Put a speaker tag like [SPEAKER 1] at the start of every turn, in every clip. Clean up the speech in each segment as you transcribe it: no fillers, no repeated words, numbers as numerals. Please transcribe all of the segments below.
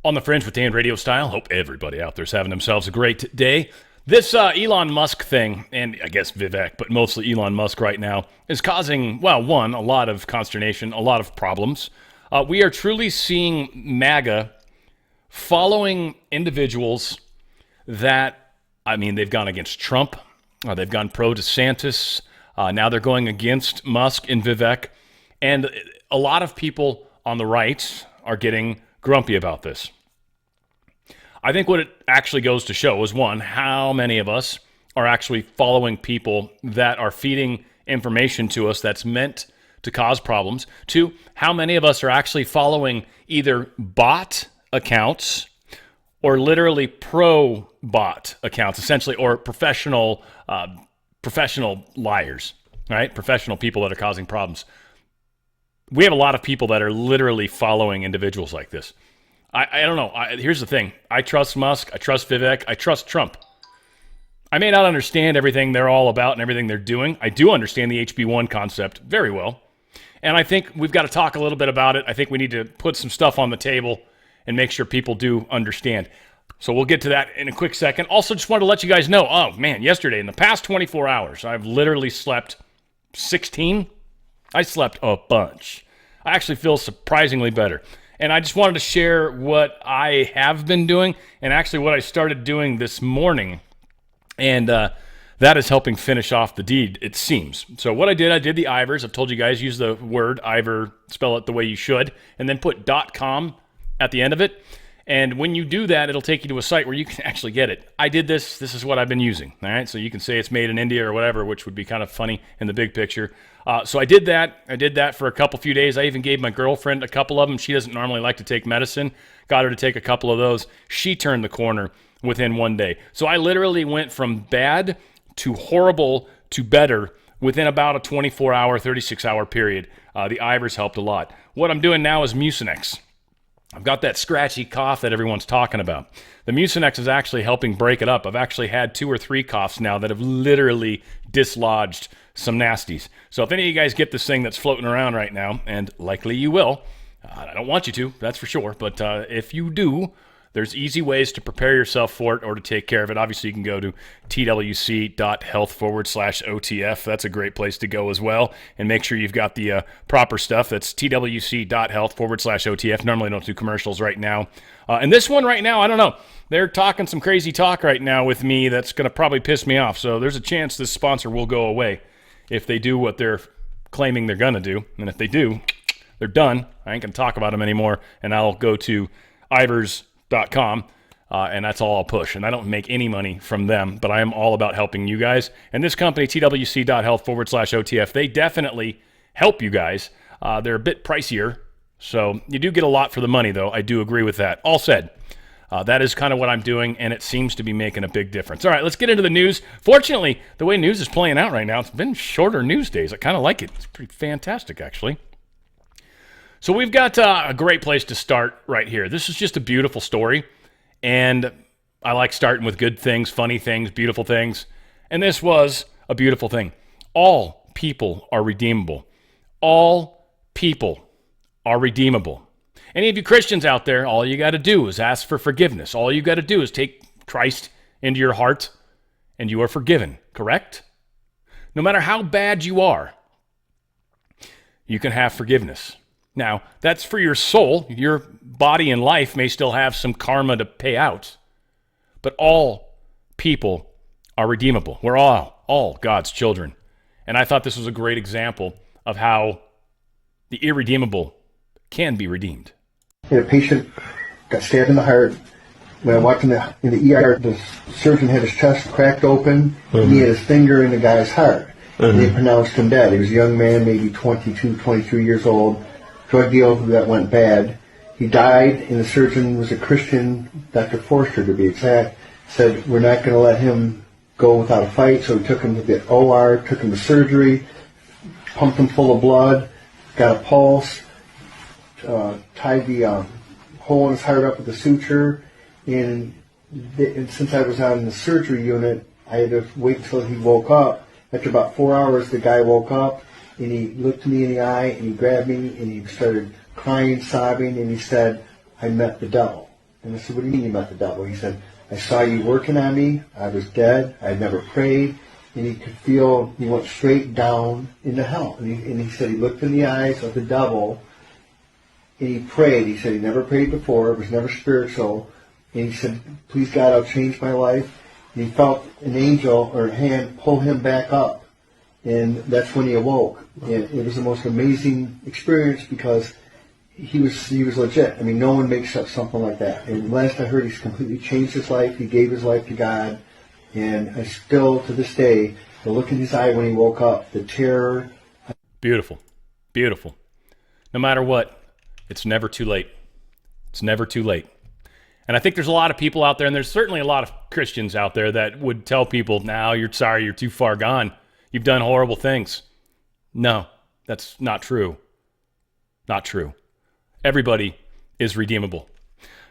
[SPEAKER 1] On the Fringe with Dan Radio Style. Hope everybody out there's having themselves a great day. This Elon Musk thing, and I guess Vivek, but mostly Elon Musk right now, is causing, well, one, a lot of consternation, a lot of problems. We are truly seeing MAGA following individuals that, I mean, they've gone against Trump, they've gone pro-DeSantis, now they're going against Musk and Vivek, and a lot of people on the right are getting grumpy about this. I think what it actually goes to show is, one, how many of us are actually following people that are feeding information to us that's meant to cause problems. Two, how many of us are actually following either bot accounts or literally pro-bot accounts, essentially, or professional liars, right? Professional people that are causing problems. We have a lot of people that are literally following individuals like this. I don't know. Here's the thing. I trust Musk. I trust Vivek. I trust Trump. I may not understand everything they're all about and everything they're doing. I do understand the HB1 concept very well. And I think we've got to talk a little bit about it. I think we need to put some stuff on the table and make sure people do understand. So we'll get to that in a quick second. Also, just wanted to let you guys know, oh man, yesterday, in the past 24 hours, I've literally slept 16. I slept a bunch. I actually feel surprisingly better. And I just wanted to share what I have been doing and actually what I started doing this morning. And that is helping finish off the deed, it seems. So what I did the Ivers. I've told you guys, use the word Ivor, spell it the way you should, and then put .com at the end of it. And when you do that, it'll take you to a site where you can actually get it. I did this. This is what I've been using. All right. So you can say it's made in India or whatever, which would be kind of funny in the big picture. So I did that. I did that for a few days. I even gave my girlfriend a couple of them. She doesn't normally like to take medicine. Got her to take a couple of those. She turned the corner within one day. So I literally went from bad to horrible to better within about a 24-hour, 36-hour period. The Ivers helped a lot. What I'm doing now is Mucinex. I've got that scratchy cough that everyone's talking about. The Mucinex is actually helping break it up. I've actually had 2 or 3 coughs now that have literally dislodged some nasties. So if any of you guys get this thing that's floating around right now, and likely you will, I don't want you to, that's for sure, but if you do, there's easy ways to prepare yourself for it or to take care of it. Obviously, you can go to twc.health/OTF. That's a great place to go as well. And make sure you've got the proper stuff. That's twc.health/OTF. Normally, I don't do commercials right now. And this one right now, I don't know. They're talking some crazy talk right now with me that's going to probably piss me off. So there's a chance this sponsor will go away if they do what they're claiming they're going to do. And if they do, they're done. I ain't going to talk about them anymore. And I'll go to Ivers.com, and that's all I'll push. And I don't make any money from them, but I am all about helping you guys. And this company, twc.health/OTF, they definitely help you guys. They're a bit pricier, so you do get a lot for the money, though. I do agree with that. All said, that is kind of what I'm doing, and it seems to be making a big difference. All right, let's get into the news. Fortunately, the way news is playing out right now, it's been shorter news days. I kind of like it. It's pretty fantastic, actually. So we've got a great place to start right here. This is just a beautiful story, and I like starting with good things, funny things, beautiful things, and this was a beautiful thing. All people are redeemable. All people are redeemable. Any of you Christians out there, all you got to do is ask for forgiveness. All you got to do is take Christ into your heart, and you are forgiven, correct? No matter how bad you are, you can have forgiveness. Now, that's for your soul. Your body and life may still have some karma to pay out. But all people are redeemable. We're all God's children. And I thought this was a great example of how the irredeemable can be redeemed.
[SPEAKER 2] A patient got stabbed in the heart. When I walked in the ER, the surgeon had his chest cracked open, and he had his finger in the guy's heart. And they pronounced him dead. He was a young man, maybe 22, 23 years old. Drug deal that went bad. He died, and the surgeon was a Christian, Dr. Forster to be exact, said we're not going to let him go without a fight, so we took him to the OR, took him to surgery, pumped him full of blood, got a pulse, tied the hole in his heart up with a suture, and since I was on the surgery unit, I had to wait until he woke up. After about 4 hours, the guy woke up, and he looked me in the eye, and he grabbed me, and he started crying, sobbing, and he said, I met the devil. And I said, what do you mean you met the devil? He said, I saw you working on me. I was dead. I had never prayed. And he could feel he went straight down into hell. And he said he looked in the eyes of the devil and he prayed. He said he never prayed before. It was never spiritual. And he said, please God, I'll change my life. And he felt an angel or a hand pull him back up. And that's when he awoke. And it was the most amazing experience because he was legit. I mean, no one makes up something like that. And last I heard, he's completely changed his life. He gave his life to God. And I still, to this day, the look in his eye when he woke up, the terror.
[SPEAKER 1] Beautiful. Beautiful. No matter what, it's never too late. It's never too late. And I think there's a lot of people out there, and there's certainly a lot of Christians out there that would tell people, now you're sorry, you're too far gone. You've done horrible things. No, that's not true. Not true. Everybody is redeemable.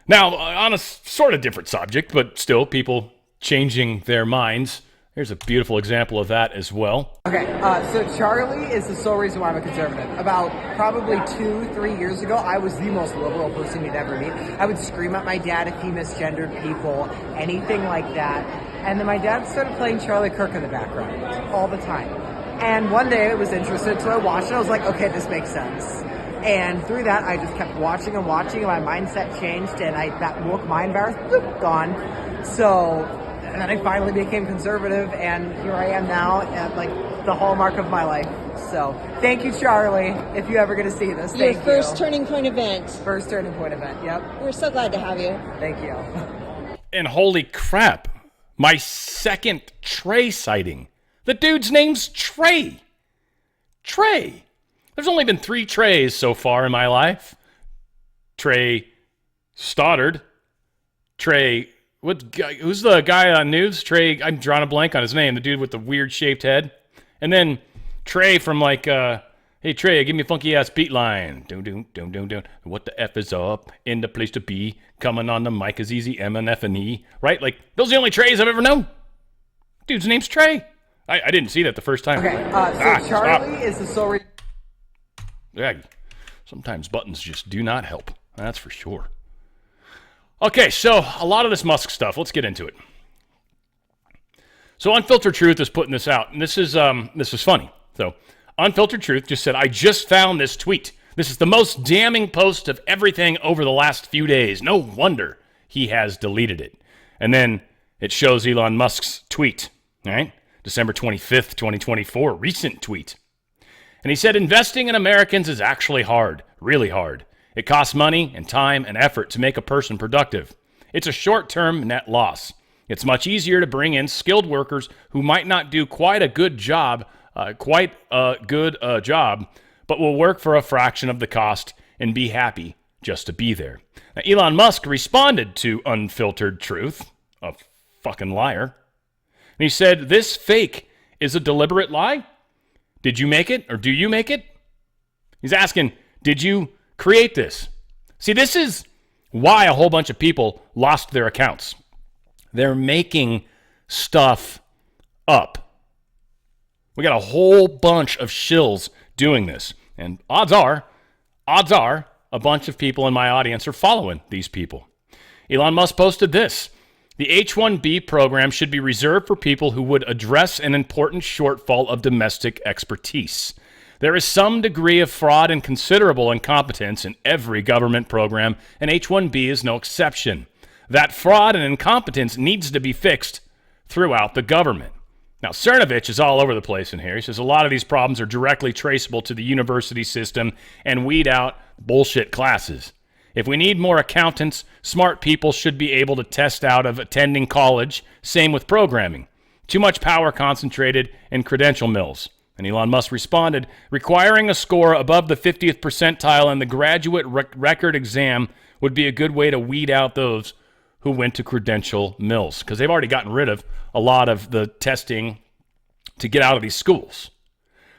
[SPEAKER 1] Now, on a sort of different subject, but still people changing their minds. Here's a beautiful example of that as well.
[SPEAKER 3] Okay, so Charlie is the sole reason why I'm a conservative. About probably 2-3 years ago, I was the most liberal person you'd ever meet. I would scream at my dad if he misgendered people, anything like that. And then my dad started playing Charlie Kirk in the background all the time. And one day I was interested, so I watched it. I was like, okay, this makes sense. And through that, I just kept watching and watching, and my mindset changed, and that woke mind virus, boop, gone. So, and then I finally became conservative, and here I am now at like the hallmark of my life. So, thank you, Charlie, if you ever get to see this. Thank you.
[SPEAKER 4] Your first turning point event.
[SPEAKER 3] First turning point event, yep.
[SPEAKER 4] We're so glad to have you.
[SPEAKER 3] Thank you.
[SPEAKER 1] And holy crap, my second Trey sighting. The dude's name's Trey. Trey. There's only been 3 Treys so far in my life. Trey Stoddard. Trey, who's the guy on news? Trey, I'm drawing a blank on his name, the dude with the weird shaped head. And then Trey from like, hey Trey, give me a funky ass beat line. Doom, doom, doom, doom, doom. What the F is up? In the place to be. Coming on the mic is easy, M and F and E. Right? Like, those are the only Treys I've ever known. Dude's name's Trey. I didn't see that the first time.
[SPEAKER 3] Okay, so Charlie is the sole reason.
[SPEAKER 1] Yeah, sometimes buttons just do not help. That's for sure. Okay, so a lot of this Musk stuff. Let's get into it. So Unfiltered Truth is putting this out, and this is funny. So Unfiltered Truth just said, I just found this tweet. This is the most damning post of everything over the last few days. No wonder he has deleted it. And then it shows Elon Musk's tweet, all right? December 25th, 2024, recent tweet. And he said, investing in Americans is actually hard, really hard. It costs money and time and effort to make a person productive. It's a short-term net loss. It's much easier to bring in skilled workers who might not do quite a good job, but will work for a fraction of the cost and be happy just to be there. Now, Elon Musk responded to Unfiltered Truth, a fucking liar. And he said, this fake is a deliberate lie? Did you make it, or do you make it? He's asking, did you create this? See, this is why a whole bunch of people lost their accounts. They're making stuff up. We got a whole bunch of shills doing this. And odds are, a bunch of people in my audience are following these people. Elon Musk posted this. The H-1B program should be reserved for people who would address an important shortfall of domestic expertise. There is some degree of fraud and considerable incompetence in every government program, and H-1B is no exception. That fraud and incompetence needs to be fixed throughout the government. Now, Cernovich is all over the place in here. He says a lot of these problems are directly traceable to the university system and weed out bullshit classes. If we need more accountants, smart people should be able to test out of attending college. Same with programming. Too much power concentrated in credential mills. And Elon Musk responded, requiring a score above the 50th percentile in the graduate record exam would be a good way to weed out those who went to credential mills, because they've already gotten rid of a lot of the testing to get out of these schools.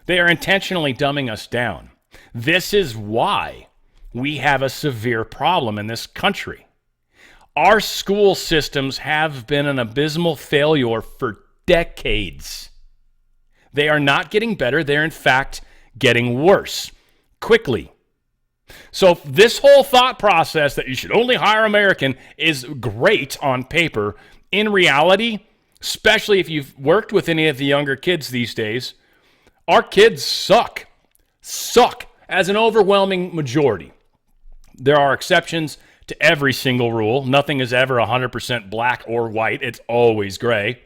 [SPEAKER 1] They are intentionally dumbing us down. This is why we have a severe problem in this country. Our school systems have been an abysmal failure for decades. They are not getting better. They're, in fact, getting worse quickly. So this whole thought process that you should only hire American is great on paper. In reality, especially if you've worked with any of the younger kids these days, our kids suck as an overwhelming majority. There are exceptions to every single rule. Nothing is ever 100% black or white. It's always gray.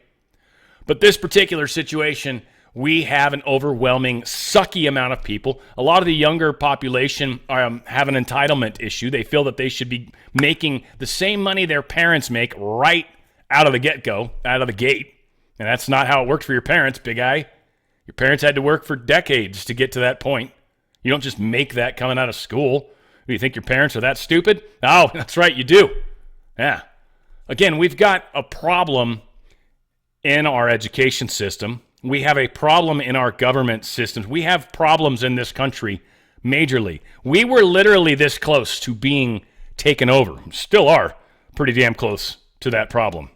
[SPEAKER 1] But this particular situation, we have an overwhelming, sucky amount of people. A lot of the younger population have an entitlement issue. They feel that they should be making the same money their parents make right out of the get-go, out of the gate. And that's not how it worked for your parents, big guy. Your parents had to work for decades to get to that point. You don't just make that coming out of school. Do you think your parents are that stupid? Oh, that's right, you do. Yeah. Again, we've got a problem in our education system. We have a problem in our government systems. We have problems in this country majorly. We were literally this close to being taken over. Still are pretty damn close to that problem.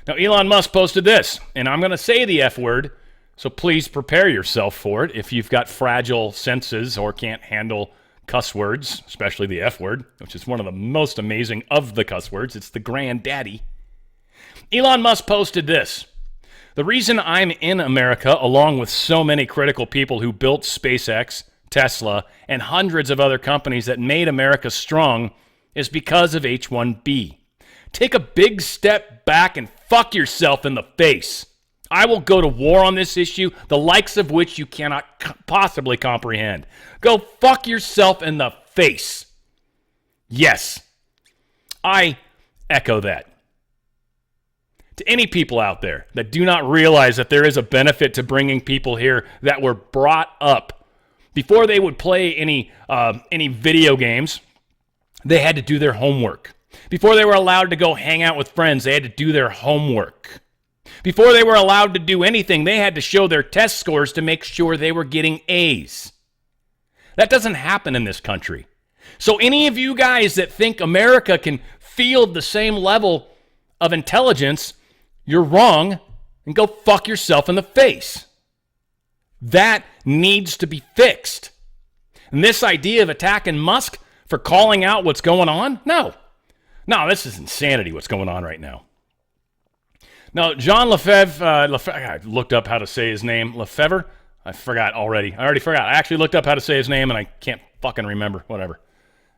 [SPEAKER 1] Now, Elon Musk posted this, and I'm going to say the F word, so please prepare yourself for it if you've got fragile senses or can't handle cuss words, especially the F word, which is one of the most amazing of the cuss words. It's the granddaddy. Elon Musk posted this. The reason I'm in America, along with so many critical people who built SpaceX, Tesla, and hundreds of other companies that made America strong, is because of H-1B. Take a big step back and fuck yourself in the face. I will go to war on this issue, the likes of which you cannot possibly comprehend. Go fuck yourself in the face. Yes, I echo that. To any people out there that do not realize that there is a benefit to bringing people here that were brought up before they would play any video games, they had to do their homework. Before they were allowed to go hang out with friends, they had to do their homework. Before they were allowed to do anything, they had to show their test scores to make sure they were getting A's. That doesn't happen in this country. So any of you guys that think America can field the same level of intelligence, you're wrong, and go fuck yourself in the face. That needs to be fixed. And this idea of attacking Musk for calling out what's going on? No, this is insanity what's going on right now. Now, John Lefebvre, I looked up how to say his name. Lefebvre? I forgot already. I actually looked up how to say his name, and I can't fucking remember. Whatever.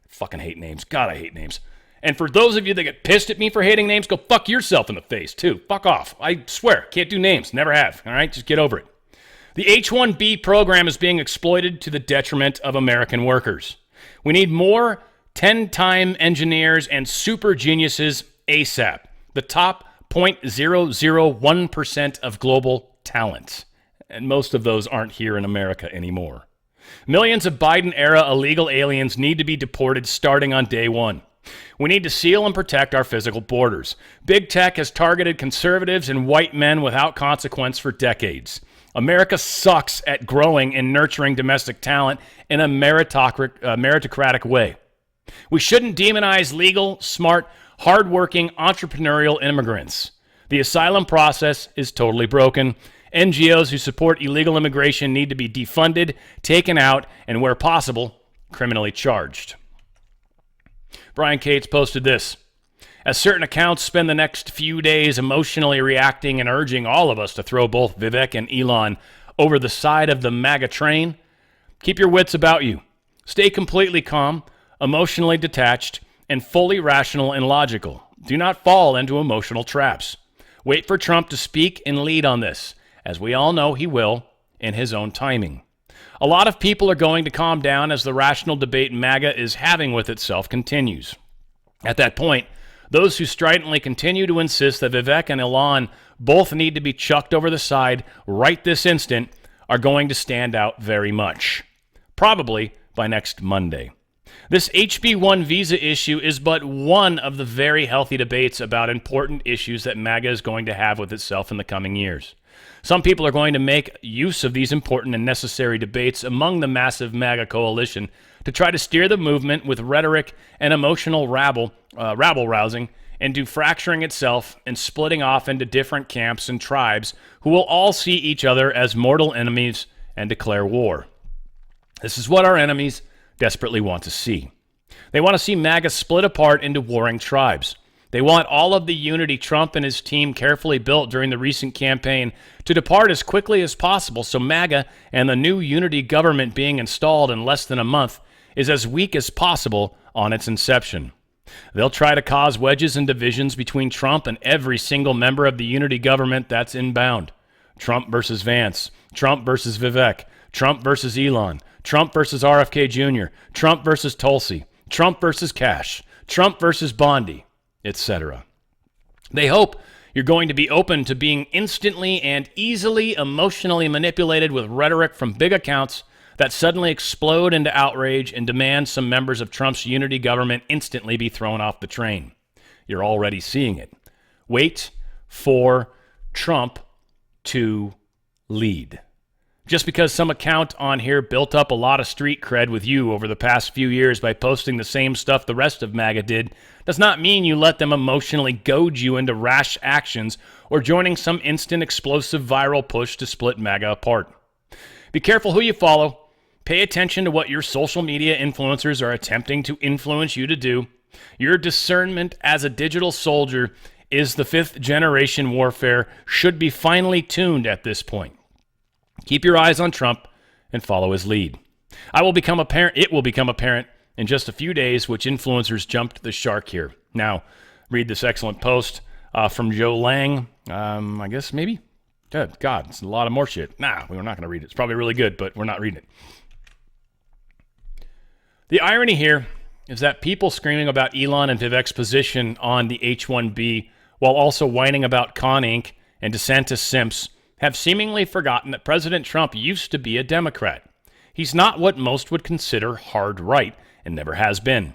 [SPEAKER 1] I fucking hate names. God, I hate names. And for those of you that get pissed at me for hating names, go fuck yourself in the face, too. Fuck off. I swear, can't do names. Never have. All right? Just get over it. The H-1B program is being exploited to the detriment of American workers. We need more 10-time engineers and super geniuses ASAP. The top 0.001% of global talent. And most of those aren't here in America anymore. Millions of Biden-era illegal aliens need to be deported starting on day one. We need to seal and protect our physical borders. Big tech has targeted conservatives and white men without consequence for decades. America sucks at growing and nurturing domestic talent in a meritocratic way. We shouldn't demonize legal, smart, hardworking, entrepreneurial immigrants. The asylum process is totally broken. NGOs who support illegal immigration need to be defunded, taken out, and where possible, criminally charged. Brian Cates posted this. As certain accounts spend the next few days emotionally reacting and urging all of us to throw both Vivek and Elon over the side of the MAGA train, keep your wits about you. Stay completely calm, emotionally detached, and fully rational and logical. Do not fall into emotional traps. Wait for Trump to speak and lead on this, as we all know he will, in his own timing. A lot of people are going to calm down as the rational debate MAGA is having with itself continues. At that point, those who stridently continue to insist that Vivek and Elon both need to be chucked over the side right this instant are going to stand out very much. Probably by next Monday. This HB1 visa issue is but one of the very healthy debates about important issues that MAGA is going to have with itself in the coming years. Some people are going to make use of these important and necessary debates among the massive MAGA coalition to try to steer the movement with rhetoric and emotional rabble-rousing into fracturing itself and splitting off into different camps and tribes who will all see each other as mortal enemies and declare war. This is what our enemies desperately want to see. They want to see MAGA split apart into warring tribes. They want all of the unity Trump and his team carefully built during the recent campaign to depart as quickly as possible so MAGA and the new unity government being installed in less than a month is as weak as possible on its inception. They'll try to cause wedges and divisions between Trump and every single member of the unity government that's inbound. Trump versus Vance, Trump versus Vivek, Trump versus Elon, Trump versus RFK Jr., Trump versus Tulsi, Trump versus Cash, Trump versus Bondi, etc. They hope you're going to be open to being instantly and easily emotionally manipulated with rhetoric from big accounts that suddenly explode into outrage and demand some members of Trump's unity government instantly be thrown off the train. You're already seeing it. Wait for Trump to lead. Just because some account on here built up a lot of street cred with you over the past few years by posting the same stuff the rest of MAGA did does not mean you let them emotionally goad you into rash actions or joining some instant explosive viral push to split MAGA apart. Be careful who you follow. Pay attention to what your social media influencers are attempting to influence you to do. Your discernment as a digital soldier is the fifth generation warfare should be finely tuned at this point. Keep your eyes on Trump and follow his lead. It will become apparent in just a few days which influencers jumped the shark here. Now, read this excellent post from Joe Lang. I guess maybe? Good God, it's a lot of more shit. Nah, we're not going to read it. It's probably really good, but we're not reading it. The irony here is that people screaming about Elon and Vivek's position on the H-1B while also whining about Con Inc. and DeSantis simps have seemingly forgotten that President Trump used to be a Democrat. He's not what most would consider hard right and never has been.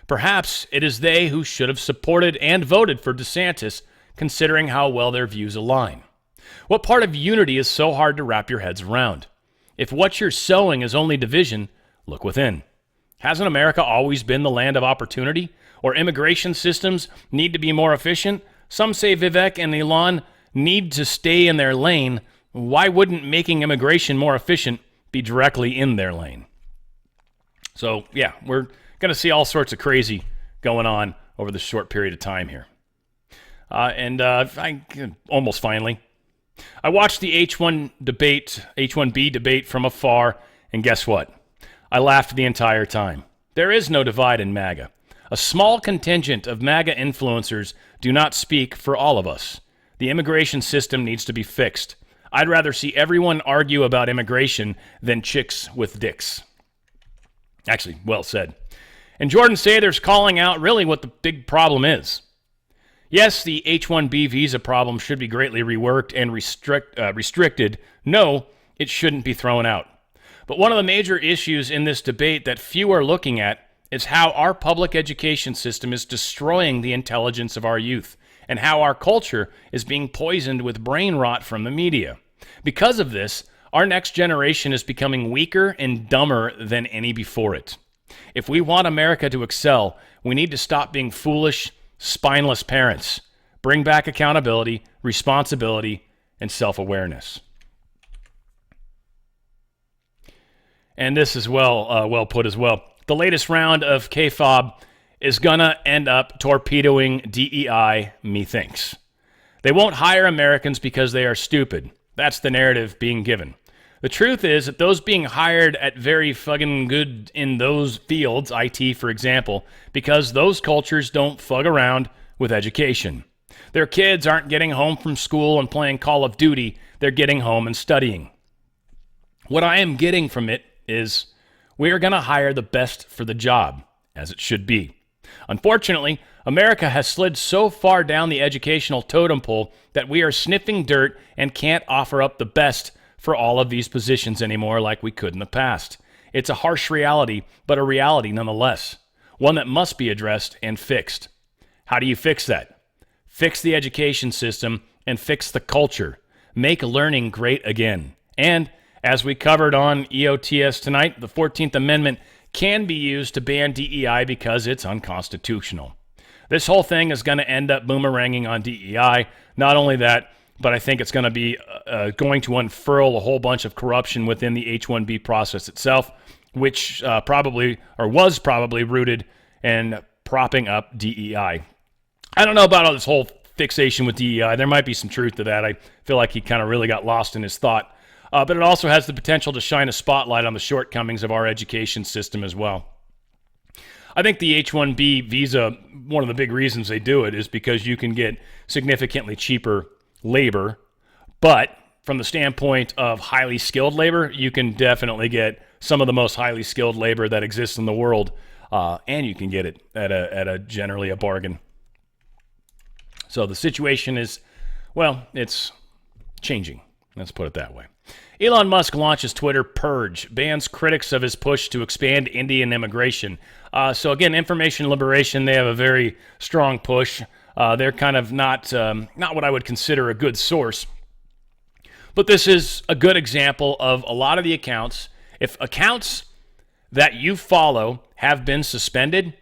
[SPEAKER 1] Perhaps it is they who should have supported and voted for DeSantis, considering how well their views align. What part of unity is so hard to wrap your heads around? If what you're sowing is only division, look within. Hasn't America always been the land of opportunity? Or immigration systems need to be more efficient? Some say Vivek and Elon need to stay in their lane. Why wouldn't making immigration more efficient be directly in their lane? So, yeah, we're going to see all sorts of crazy going on over this short period of time here. Almost finally, I watched the H-1B debate from afar, and guess what? I laughed the entire time. There is no divide in MAGA. A small contingent of MAGA influencers do not speak for all of us. The immigration system needs to be fixed. I'd rather see everyone argue about immigration than chicks with dicks. Actually, well said. And Jordan Sather's calling out really what the big problem is. Yes, the H-1B visa problem should be greatly reworked and restricted. No, it shouldn't be thrown out. But one of the major issues in this debate that few are looking at is how our public education system is destroying the intelligence of our youth and how our culture is being poisoned with brain rot from the media. Because of this, our next generation is becoming weaker and dumber than any before it. If we want America to excel, we need to stop being foolish, spineless parents. Bring back accountability, responsibility, and self-awareness. And this is well put as well. The latest round of KFOB is gonna end up torpedoing DEI, methinks. They won't hire Americans because they are stupid. That's the narrative being given. The truth is that those being hired at very fucking good in those fields, IT for example, because those cultures don't fug around with education. Their kids aren't getting home from school and playing Call of Duty, they're getting home and studying. What I am getting from it is we are going to hire the best for the job, as it should be. Unfortunately, America has slid so far down the educational totem pole that we are sniffing dirt and can't offer up the best for all of these positions anymore like we could in the past. It's a harsh reality, but a reality nonetheless. One that must be addressed and fixed. How do you fix that? Fix the education system and fix the culture. Make learning great again. And as we covered on EOTS tonight, the 14th Amendment can be used to ban DEI because it's unconstitutional. This whole thing is going to end up boomeranging on DEI. Not only that, but I think it's going to be going to unfurl a whole bunch of corruption within the H-1B process itself, which probably was rooted in propping up DEI. I don't know about all this whole fixation with DEI. There might be some truth to that. I feel like he kind of really got lost in his thought. But it also has the potential to shine a spotlight on the shortcomings of our education system as well. I think the H-1B visa, one of the big reasons they do it is because you can get significantly cheaper labor. But from the standpoint of highly skilled labor, you can definitely get some of the most highly skilled labor that exists in the world. And you can get it at a generally a bargain. So the situation is, well, it's changing. Let's put it that way. Elon Musk launches Twitter Purge, bans critics of his push to expand Indian immigration. So again, information liberation, they have a very strong push. They're kind of not what I would consider a good source. But this is a good example of a lot of the accounts. If accounts that you follow have been suspended,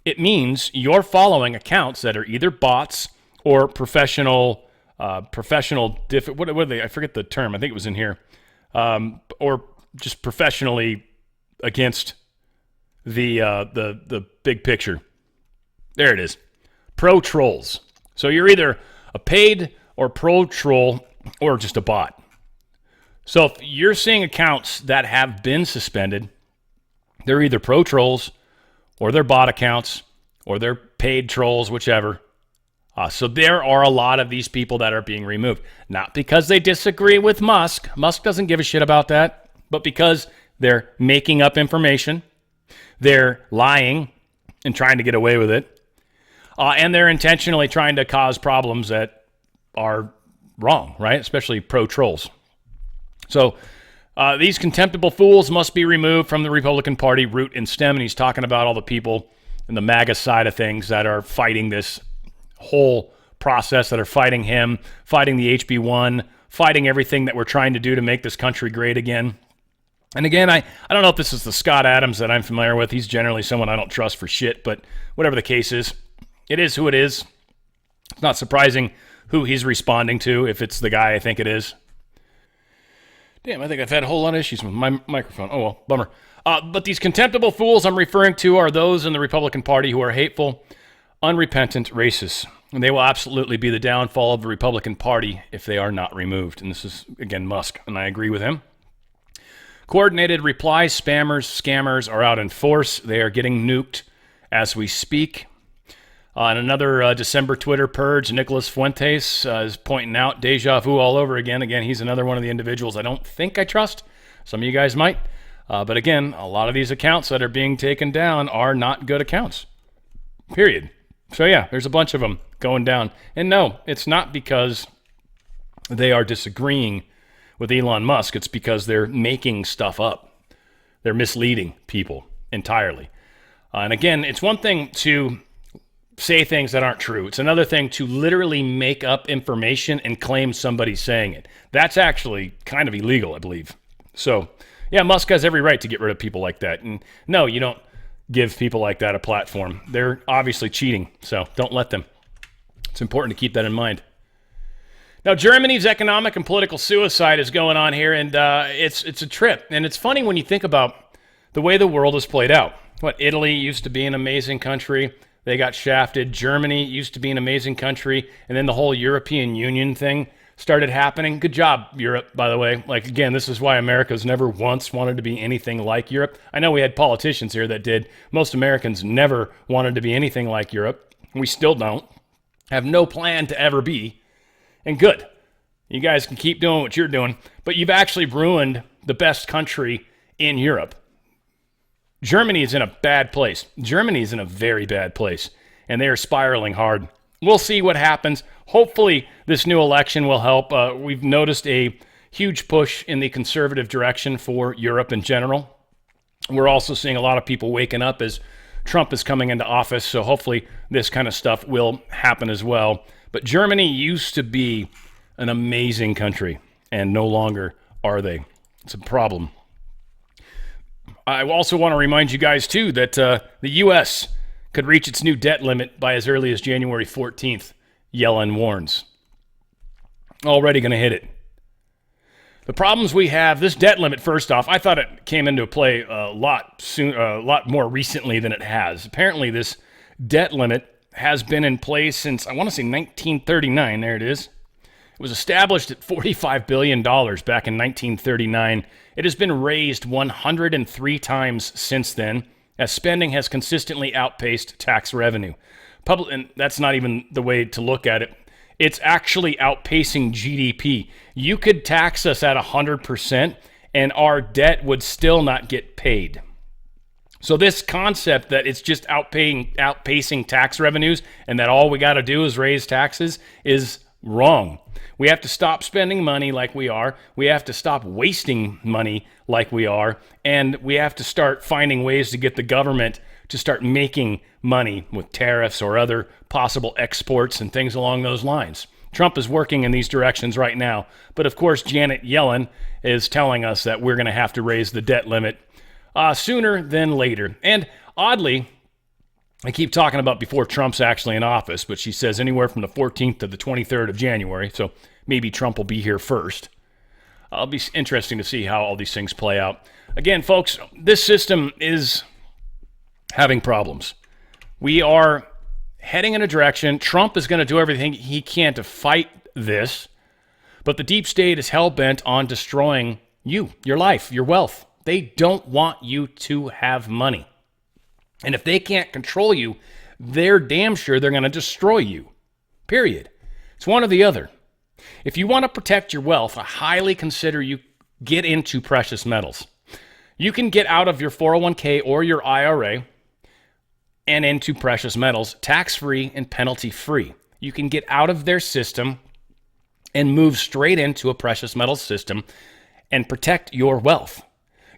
[SPEAKER 1] it means you're following accounts that are either bots or professional, what are they? I forget the term. I think it was in here. Or just professionally against the big picture. There it is. Pro trolls. So you're either a paid or pro troll or just a bot. So if you're seeing accounts that have been suspended, they're either pro trolls or they're bot accounts or they're paid trolls, whichever. So there are a lot of these people that are being removed. Not because they disagree with Musk. Musk doesn't give a shit about that. But because they're making up information, they're lying and trying to get away with it. And they're intentionally trying to cause problems that are wrong, right? Especially pro-trolls. So these contemptible fools must be removed from the Republican Party root and stem. And he's talking about all the people in the MAGA side of things that are fighting this whole process, that are fighting him, fighting the HB1, fighting everything that we're trying to do to make this country great again. And again, I don't know if this is the Scott Adams that I'm familiar with. He's generally someone I don't trust for shit, but whatever the case is, it is who it is. It's not surprising who he's responding to if it's the guy I think it is. Damn, I think I've had a whole lot of issues with my microphone. Oh, well, bummer. But these contemptible fools I'm referring to are those in the Republican Party who are hateful, unrepentant racists. And they will absolutely be the downfall of the Republican Party if they are not removed. And this is, again, Musk, and I agree with him. Coordinated reply spammers, scammers are out in force. They are getting nuked as we speak. And another December Twitter purge, Nicholas Fuentes is pointing out deja vu all over again. Again, he's another one of the individuals I don't think I trust. Some of you guys might. But again, a lot of these accounts that are being taken down are not good accounts. Period. So yeah, there's a bunch of them going down. And no, it's not because they are disagreeing with Elon Musk. It's because they're making stuff up. They're misleading people entirely. And again, it's one thing to say things that aren't true. It's another thing to literally make up information and claim somebody's saying it. That's actually kind of illegal, I believe. So yeah, Musk has every right to get rid of people like that. And no, you don't give people like that a platform. They're obviously cheating, so don't let them. It's important to keep that in mind. Now, Germany's economic and political suicide is going on here, and it's a trip. And it's funny when you think about the way the world has played out. Italy used to be an amazing country. They got shafted. Germany used to be an amazing country. And then the whole European Union thing started happening. Good job, Europe, by the way. Like, again, this is why America's never once wanted to be anything like Europe. I know we had politicians here that did. Most Americans never wanted to be anything like Europe. We still don't. Have no plan to ever be. And good. You guys can keep doing what you're doing. But you've actually ruined the best country in Europe. Germany is in a bad place. Germany is in a very bad place. And they are spiraling hard. We'll see what happens. Hopefully, this new election will help. We've noticed a huge push in the conservative direction for Europe in general. We're also seeing a lot of people waking up as Trump is coming into office, so hopefully this kind of stuff will happen as well. But Germany used to be an amazing country, and no longer are they. It's a problem. I also want to remind you guys, too, that the U.S. could reach its new debt limit by as early as January 14th, Yellen warns. Already going to hit it. The problems we have, this debt limit, first off, I thought it came into play a lot more recently than it has. Apparently, this debt limit has been in place since, I want to say 1939. There it is. It was established at $45 billion back in 1939. It has been raised 103 times since then, as spending has consistently outpaced tax revenue. And that's not even the way to look at it. It's actually outpacing GDP. You could tax us at 100%, and our debt would still not get paid. So this concept that it's just outpacing tax revenues and that all we got to do is raise taxes is wrong. We have to stop spending money like we are. We have to stop wasting money like we are. And we have to start finding ways to get the government to start making money with tariffs or other possible exports and things along those lines. Trump is working in these directions right now. But of course, Janet Yellen is telling us that we're going to have to raise the debt limit sooner than later. And oddly, I keep talking about before Trump's actually in office, but she says anywhere from the 14th to the 23rd of January. So maybe Trump will be here first. It'll be interesting to see how all these things play out. Again, folks, this system is having problems. We are heading in a direction. Trump is going to do everything he can to fight this, but the deep state is hell-bent on destroying you, your life, your wealth. They don't want you to have money. And if they can't control you, they're damn sure they're going to destroy you. Period. It's one or the other. If you want to protect your wealth, I highly consider you get into precious metals. You can get out of your 401k or your IRA and into precious metals, tax-free and penalty-free. You can get out of their system and move straight into a precious metals system and protect your wealth.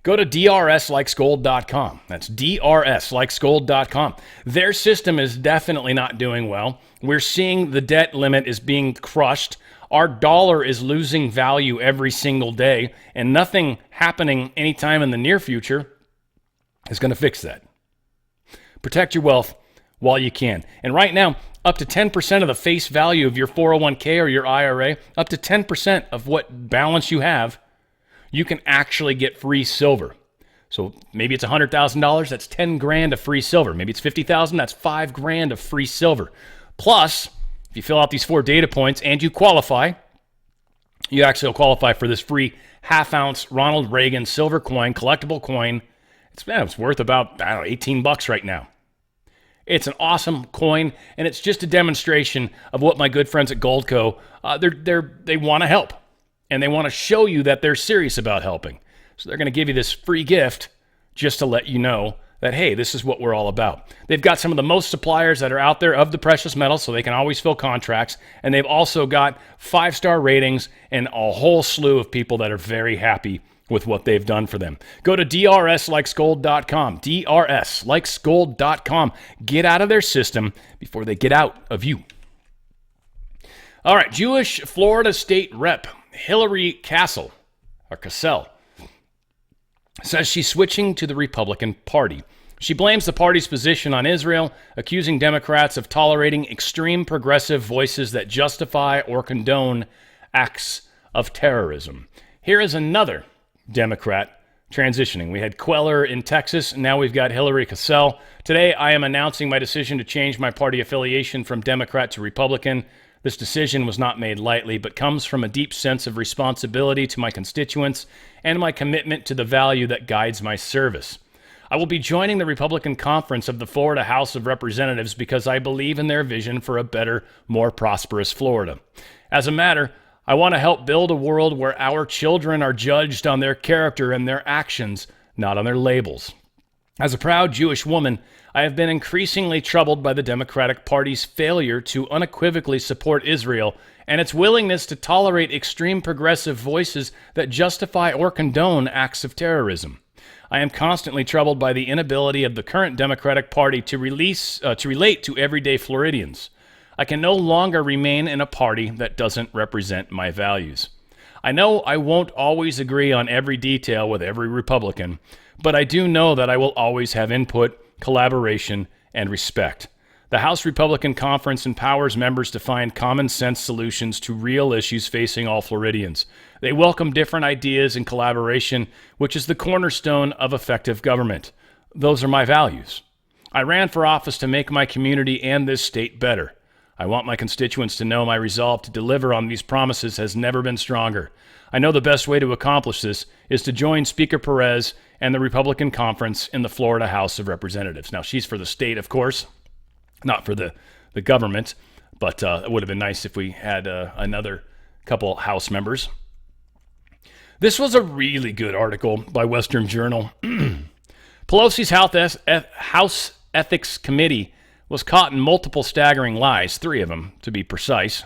[SPEAKER 1] Go to drslikesgold.com. That's drslikesgold.com. Their system is definitely not doing well. We're seeing the debt limit is being crushed. Our dollar is losing value every single day, and nothing happening anytime in the near future is going to fix that. Protect your wealth while you can. And right now, up to 10% of the face value of your 401k or your IRA, up to 10% of what balance you have, you can actually get free silver. So maybe it's $100,000, that's 10 grand of free silver. Maybe it's 50,000, that's 5 grand of free silver. Plus, if you fill out these 4 data points and you qualify, you actually will qualify for this free half-ounce Ronald Reagan silver coin, collectible coin. It's worth about, $18 right now. It's an awesome coin, and it's just a demonstration of what my good friends at Goldco, they want to help. And they want to show you that they're serious about helping. So they're going to give you this free gift just to let you know that, hey, this is what we're all about. They've got some of the most suppliers that are out there of the precious metals, so they can always fill contracts. And they've also got 5-star ratings and a whole slew of people that are very happy with what they've done for them. Go to drslikesgold.com, drslikesgold.com. Get out of their system before they get out of you. All right, Jewish Florida State Rep Hillary Cassell says she's switching to the Republican Party. She blames the party's position on Israel, accusing Democrats of tolerating extreme progressive voices that justify or condone acts of terrorism. Here is another Democrat transitioning. We had Queller in Texas, and now we've got Hillary Cassell. Today, I am announcing my decision to change my party affiliation from Democrat to Republican. This decision was not made lightly, but comes from a deep sense of responsibility to my constituents and my commitment to the value that guides my service. I will be joining the Republican Conference of the Florida House of Representatives because I believe in their vision for a better, more prosperous Florida. As a matter, I want to help build a world where our children are judged on their character and their actions, not on their labels. As a proud Jewish woman, I have been increasingly troubled by the Democratic Party's failure to unequivocally support Israel and its willingness to tolerate extreme progressive voices that justify or condone acts of terrorism. I am constantly troubled by the inability of the current Democratic Party to relate to everyday Floridians. I can no longer remain in a party that doesn't represent my values. I know I won't always agree on every detail with every Republican, but I do know that I will always have input, collaboration, and respect. The House Republican Conference empowers members to find common sense solutions to real issues facing all Floridians. They welcome different ideas and collaboration, which is the cornerstone of effective government. Those are my values. I ran for office to make my community and this state better. I want my constituents to know my resolve to deliver on these promises has never been stronger. I know the best way to accomplish this is to join Speaker Perez and the Republican Conference in the Florida House of Representatives. Now, she's for the state, of course, not for the government, but it would have been nice if we had another couple House members. This was a really good article by Western Journal. Pelosi's House Ethics Committee was caught in multiple staggering lies, 3 of them to be precise.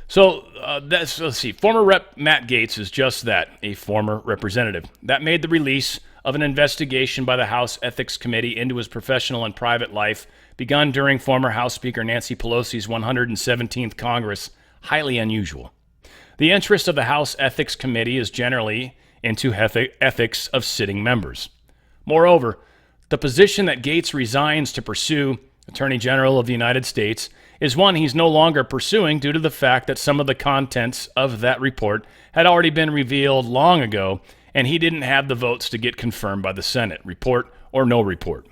[SPEAKER 1] So let's see. Former Rep. Matt Gaetz is just that, a former representative. That made the release of an investigation by the House Ethics Committee into his professional and private life, begun during former House Speaker Nancy Pelosi's 117th Congress, highly unusual. The interest of the House Ethics Committee is generally into ethics of sitting members. Moreover, the position that Gaetz resigns to pursue, Attorney General of the United States, is one he's no longer pursuing due to the fact that some of the contents of that report had already been revealed long ago, and he didn't have the votes to get confirmed by the Senate, report or no report.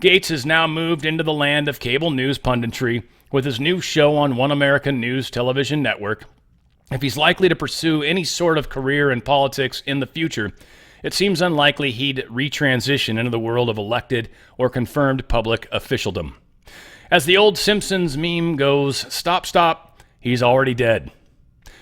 [SPEAKER 1] Gaetz has now moved into the land of cable news punditry with his new show on One American News television network. If he's likely to pursue any sort of career in politics in the future, it seems unlikely he'd retransition into the world of elected or confirmed public officialdom. As the old Simpsons meme goes, stop, stop, he's already dead.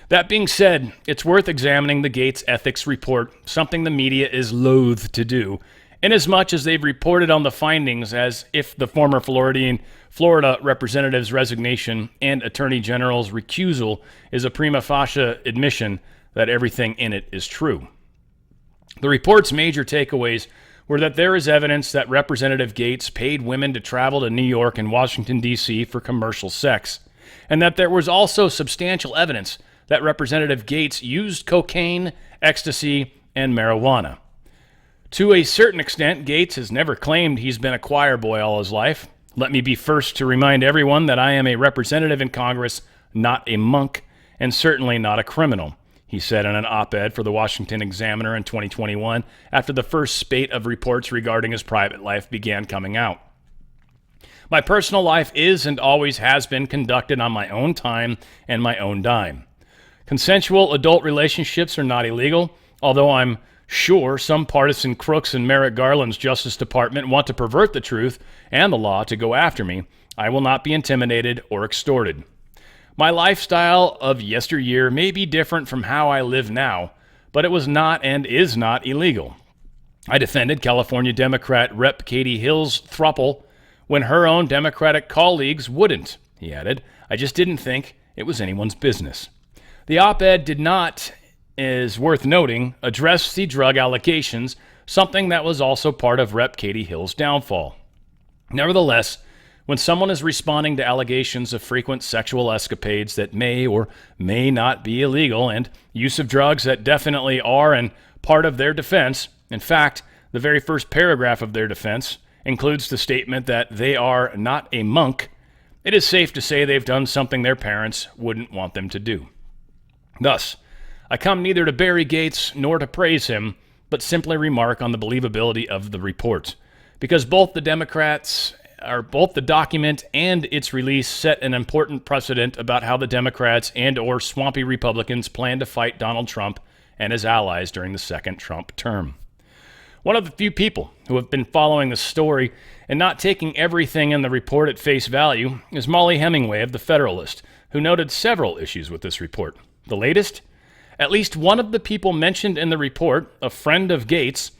[SPEAKER 1] That being said, it's worth examining the Gaetz ethics report, something the media is loath to do, inasmuch as they've reported on the findings as if the former Florida representative's resignation and Attorney General's recusal is a prima facie admission that everything in it is true. The report's major takeaways were that there is evidence that Representative Gaetz paid women to travel to New York and Washington, D.C. for commercial sex, and that there was also substantial evidence that Representative Gaetz used cocaine, ecstasy, and marijuana. To a certain extent, Gaetz has never claimed he's been a choir boy all his life. Let me be first to remind everyone that I am a representative in Congress, not a monk, and certainly not a criminal, he said in an op-ed for the Washington Examiner in 2021 after the first spate of reports regarding his private life began coming out. My personal life is and always has been conducted on my own time and my own dime. Consensual adult relationships are not illegal, although I'm sure some partisan crooks in Merrick Garland's Justice Department want to pervert the truth and the law to go after me. I will not be intimidated or extorted. My lifestyle of yesteryear may be different from how I live now, but it was not and is not illegal. I defended California Democrat Rep. Katie Hill's throuple when her own Democratic colleagues wouldn't, he added. I just didn't think it was anyone's business. The op-ed did not, is worth noting, address the drug allegations, something that was also part of Rep. Katie Hill's downfall. Nevertheless, when someone is responding to allegations of frequent sexual escapades that may or may not be illegal and use of drugs that definitely are and part of their defense, in fact, the very first paragraph of their defense includes the statement that they are not a monk, it is safe to say they've done something their parents wouldn't want them to do. Thus, I come neither to bury Gaetz nor to praise him, but simply remark on the believability of the report, because both the document and its release set an important precedent about how the Democrats and or swampy Republicans plan to fight Donald Trump and his allies during the second Trump term. One of the few people who have been following the story and not taking everything in the report at face value is Molly Hemingway of The Federalist, who noted several issues with this report. The latest? At least one of the people mentioned in the report, a friend of Gaetz,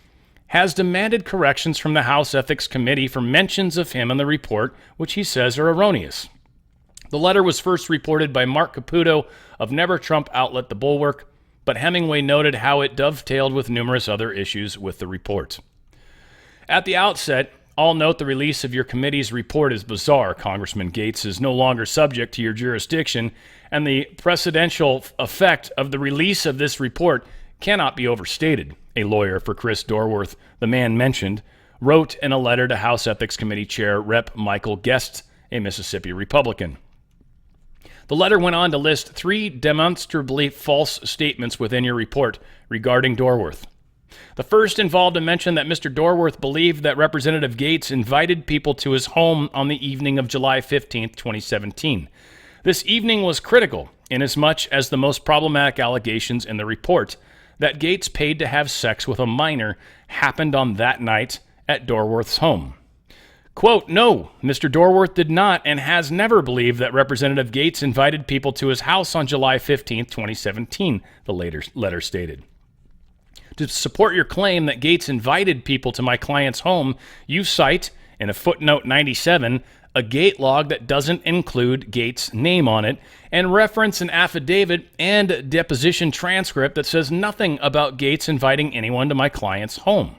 [SPEAKER 1] has demanded corrections from the House Ethics Committee for mentions of him in the report, which he says are erroneous. The letter was first reported by Mark Caputo of Never Trump outlet The Bulwark, but Hemingway noted how it dovetailed with numerous other issues with the report. At the outset, I'll note the release of your committee's report is bizarre. Congressman Gaetz is no longer subject to your jurisdiction, and the precedential effect of the release of this report cannot be overstated. A lawyer for Chris Dorworth, the man mentioned, wrote in a letter to House Ethics Committee Chair Rep. Michael Guest, a Mississippi Republican. The letter went on to list 3 demonstrably false statements within your report regarding Dorworth. The first involved a mention that Mr. Dorworth believed that Representative Gates invited people to his home on the evening of July 15, 2017. This evening was critical, inasmuch as the most problematic allegations in the report, that Gates paid to have sex with a minor, happened on that night at Dorworth's home. Quote, no, Mr. Dorworth did not and has never believed that Representative Gates invited people to his house on July 15, 2017, the letter stated. To support your claim that Gates invited people to my client's home, you cite, in a footnote 97, a gate log that doesn't include Gates' name on it, and reference an affidavit and deposition transcript that says nothing about Gates inviting anyone to my client's home.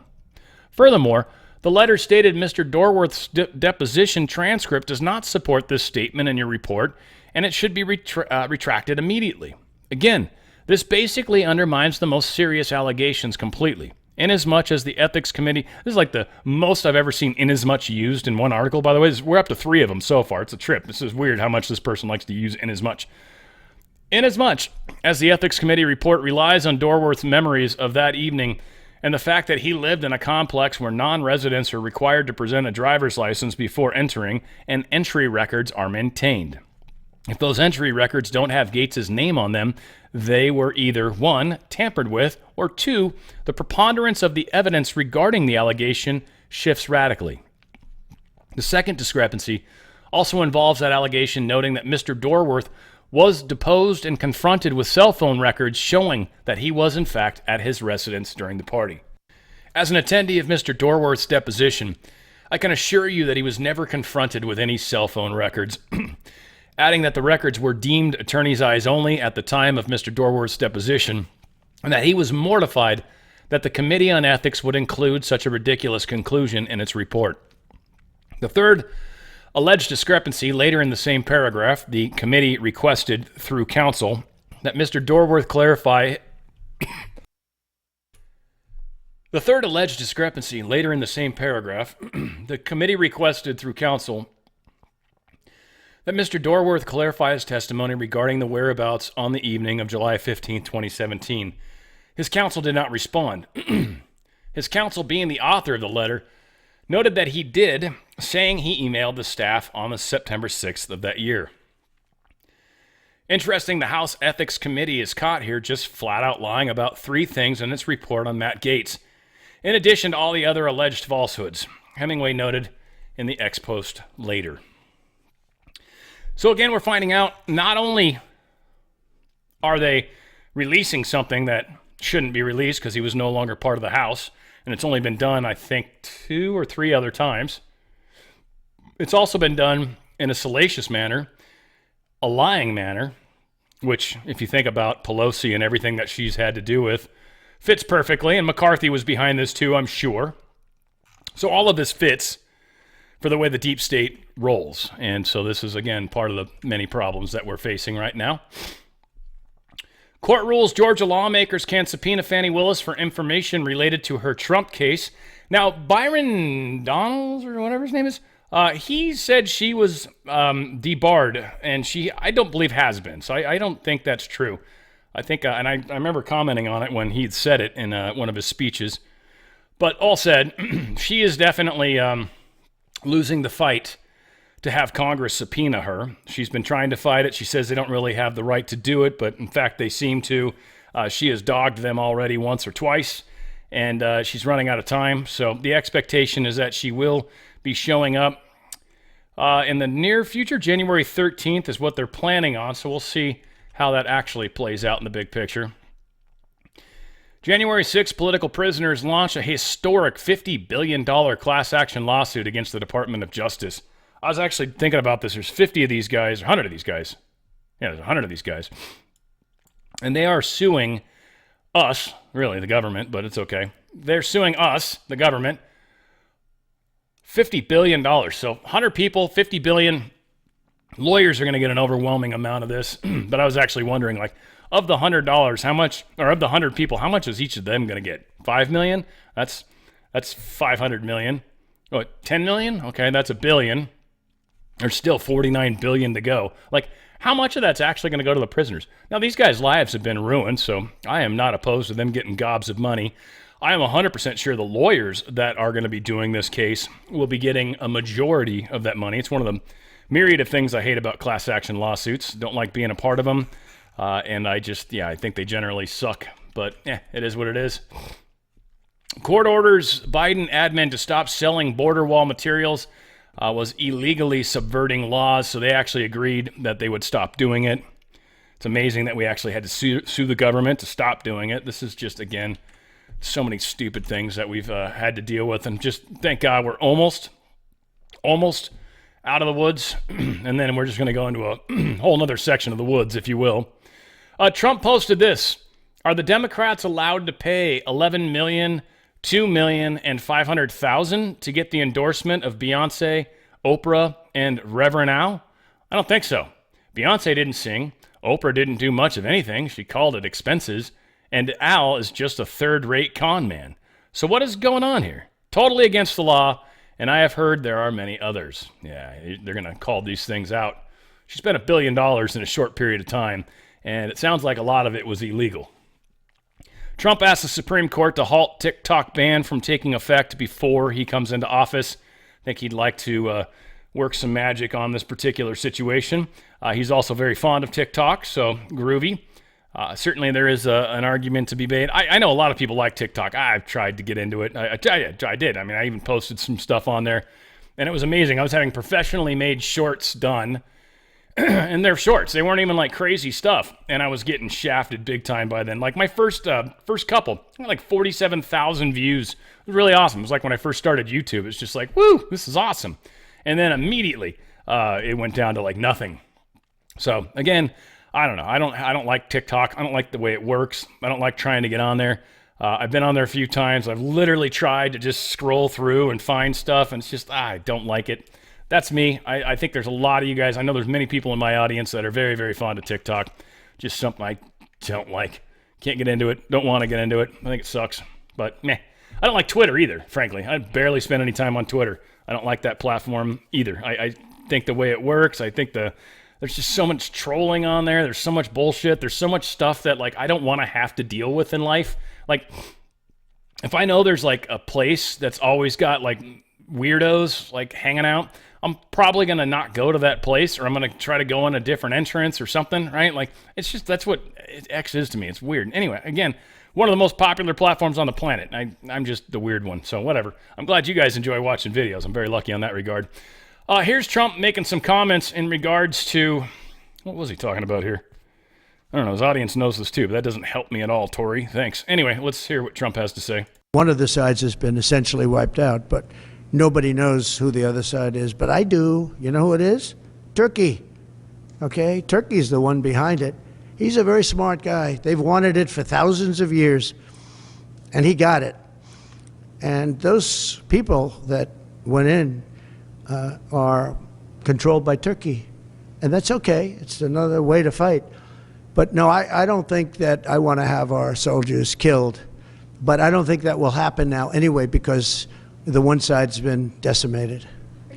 [SPEAKER 1] Furthermore, the letter stated Mr. Dorworth's deposition transcript does not support this statement in your report, and it should be retracted immediately. Again, this basically undermines the most serious allegations completely. Inasmuch as the Ethics Committee, this is like the most I've ever seen inasmuch used in one article, by the way. We're up to 3 of them so far. It's a trip. This is weird how much this person likes to use inasmuch. Inasmuch as the Ethics Committee report relies on Dorworth's memories of that evening and the fact that he lived in a complex where non-residents are required to present a driver's license before entering and entry records are maintained. If those entry records don't have Gates' name on them, they were either 1, tampered with, or 2, the preponderance of the evidence regarding the allegation shifts radically. The second discrepancy also involves that allegation noting that Mr. Dorworth was deposed and confronted with cell phone records showing that he was in fact at his residence during the party. As an attendee of Mr. Dorworth's deposition, I can assure you that he was never confronted with any cell phone records, adding that the records were deemed attorney's eyes only at the time of Mr. Dorworth's deposition, and that he was mortified that the Committee on Ethics would include such a ridiculous conclusion in its report. The third alleged discrepancy, later in the same paragraph, the committee requested through counsel that Mr. Dorworth clarify. The third alleged discrepancy, later in the same paragraph, the committee requested through counsel that Mr. Dorworth clarify his testimony regarding the whereabouts on the evening of July 15, 2017. His counsel did not respond. His counsel, being the author of the letter, noted that he did, saying he emailed the staff on the September 6th of that year. Interesting, the House Ethics Committee is caught here just flat out lying about 3 things in its report on Matt Gaetz, in addition to all the other alleged falsehoods, Hemingway noted in the ex post later. So again, we're finding out not only are they releasing something that shouldn't be released because he was no longer part of the House, and it's only been done, I think, 2 or 3 other times. It's also been done in a salacious manner, a lying manner, which, if you think about Pelosi and everything that she's had to do with, fits perfectly, and McCarthy was behind this too, I'm sure. So all of this fits for the way the deep state rolls. And so this is, again, part of the many problems that we're facing right now. Court rules Georgia lawmakers can subpoena Fani Willis for information related to her Trump case. Now, Byron Donalds, or whatever his name is, he said she was debarred, and I don't believe has been. So I don't think that's true. I think, and I remember commenting on it when he'd said it in one of his speeches. But all said, she is definitely losing the fight to have Congress subpoena her. She's been trying to fight it. She says they don't really have the right to do it, but in fact they seem to. She has dogged them already once or twice, and she's running out of time. So the expectation is that she will be showing up in the near future. January 13th is what they're planning on, so we'll see how that actually plays out in the big picture. January 6th, political prisoners launch a historic $50 billion class action lawsuit against the Department of Justice. I was actually thinking about this. There's 50 of these guys, 100 of these guys. Yeah, there's 100 of these guys. And they are suing us, really the government, but it's okay. They're suing us, the government, $50 billion. So 100 people, $50 billion. Lawyers are going to get an overwhelming amount of this. But I was actually wondering, like, of the $100, how much, or of the 100 people, how much is each of them going to get? $5 million? That's $500 million. What, 10 million? Okay, that's a billion. There's still 49 billion to go. Like, how much of that's actually going to go to the prisoners? Now, these guys' lives have been ruined, so I am not opposed to them getting gobs of money. I am 100% sure the lawyers that are going to be doing this case will be getting a majority of that money. It's one of the myriad of things I hate about class action lawsuits. Don't like being a part of them. And I think they generally suck. But it is what it is. Court orders Biden admin to stop selling border wall materials. Was illegally subverting laws, so they actually agreed that they would stop doing it. It's amazing that we actually had to sue the government to stop doing it. This is just, again, so many stupid things that we've had to deal with, and just thank God we're almost out of the woods, and then we're just going to go into a whole other section of the woods, if you will. Trump posted this. Are the Democrats allowed to pay $11 million, $2 million, and $500,000 to get the endorsement of Beyonce, Oprah, and Reverend Al? I don't think so. Beyonce didn't sing. Oprah didn't do much of anything. She called it expenses. And Al is just a third-rate con man. So what is going on here? Totally against the law, and I have heard there are many others. Yeah, they're going to call these things out. She spent $1 billion in a short period of time, and it sounds like a lot of it was illegal. Trump asked the Supreme Court to halt TikTok ban from taking effect before he comes into office. I think he'd like to work some magic on this particular situation. He's also very fond of TikTok, so groovy. Certainly there is an argument to be made. I know a lot of people like TikTok. I've tried to get into it. I did. I mean, I even posted some stuff on there, and it was amazing. I was having professionally made shorts done, and they're shorts. They weren't even like crazy stuff, and I was getting shafted big time by then. Like my first couple, like 47,000 views. It was really awesome. It was like when I first started YouTube. It's just like, woo, this is awesome. And then immediately it went down to like nothing. So again, I don't know. I don't like TikTok. I don't like the way it works. I don't like trying to get on there. I've been on there a few times. I've literally tried to just scroll through and find stuff, and it's just, I don't like it. That's me. I think there's a lot of you guys. I know there's many people in my audience that are very, very fond of TikTok. Just something I don't like. Can't get into it. Don't want to get into it. I think it sucks. But meh. I don't like Twitter either, frankly. I barely spend any time on Twitter. I don't like that platform either. I think the way it works, I think there's just so much trolling on there. There's so much bullshit. There's so much stuff that like I don't want to have to deal with in life. Like if I know there's like a place that's always got like weirdos like hanging out, I'm probably going to not go to that place, or I'm going to try to go in a different entrance or something, right? Like it's just, that's what X is to me. It's weird. Anyway, again, one of the most popular platforms on the planet. I'm just the weird one. So whatever. I'm glad you guys enjoy watching videos. I'm very lucky on that regard. Here's Trump making some comments in regards to, what was he talking about here? I don't know. His audience knows this too, but that doesn't help me at all, Tori. Thanks. Anyway, let's hear what Trump has to say.
[SPEAKER 5] One of the sides has been essentially wiped out, but nobody knows who the other side is. But I do. You know who it is? Turkey. Okay? Turkey's the one behind it. He's a very smart guy. They've wanted it for thousands of years, and he got it. And those people that went in are controlled by Turkey. And that's okay. It's another way to fight. But no, I don't think that I want to have our soldiers killed. But I don't think that will happen now anyway, because the one side's been decimated.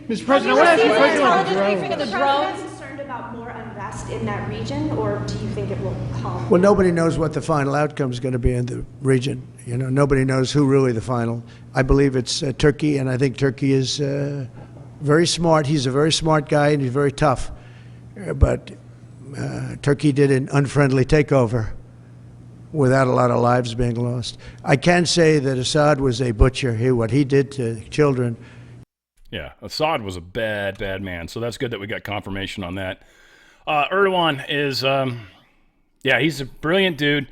[SPEAKER 6] Mr. President, I want to ask you a question about the
[SPEAKER 7] Are
[SPEAKER 6] drones.
[SPEAKER 7] the President concerned about more unrest in that region, or do you think it will calm?
[SPEAKER 5] Well, nobody knows what the final outcome is going to be in the region. You know, nobody knows who really the final. I believe it's Turkey, and I think Turkey is very smart. He's a very smart guy, and he's very tough. But Turkey did an unfriendly takeover without a lot of lives being lost. I can say that Assad was a butcher. What he did to children.
[SPEAKER 1] Yeah, Assad was a bad, bad man. So that's good that we got confirmation on that. Erdogan is, he's a brilliant dude.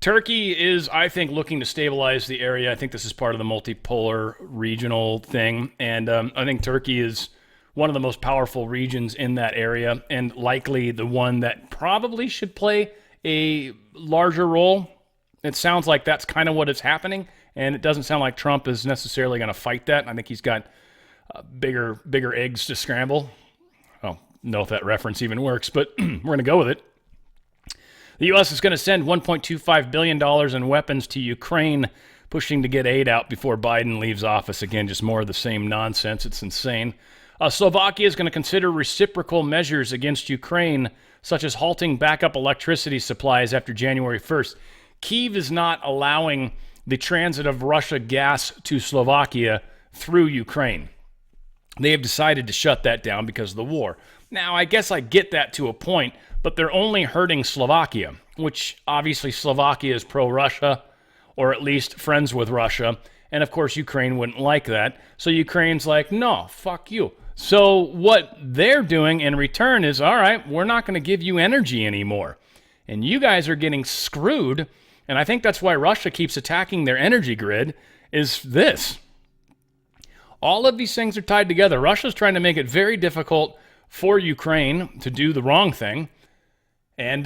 [SPEAKER 1] Turkey is, I think, looking to stabilize the area. I think this is part of the multipolar regional thing. And I think Turkey is one of the most powerful regions in that area, and likely the one that probably should play a larger role. It sounds like that's kind of what is happening, and it doesn't sound like Trump is necessarily going to fight that. I think he's got bigger eggs to scramble. I don't know if that reference even works, but we're going to go with it. The U.S. is going to send $1.25 billion in weapons to Ukraine, pushing to get aid out before Biden leaves office. Again, just more of the same nonsense. It's insane. Slovakia is going to consider reciprocal measures against Ukraine, such as halting backup electricity supplies after January 1st. Kyiv is not allowing the transit of Russia gas to Slovakia through Ukraine. They have decided to shut that down because of the war. Now, I guess I get that to a point, but they're only hurting Slovakia, which obviously Slovakia is pro-Russia, or at least friends with Russia. And of course, Ukraine wouldn't like that. So Ukraine's like, no, fuck you. So what they're doing in return is, all right, we're not going to give you energy anymore. And you guys are getting screwed. And I think that's why Russia keeps attacking their energy grid, is this. All of these things are tied together. Russia's trying to make it very difficult for Ukraine to do the wrong thing. And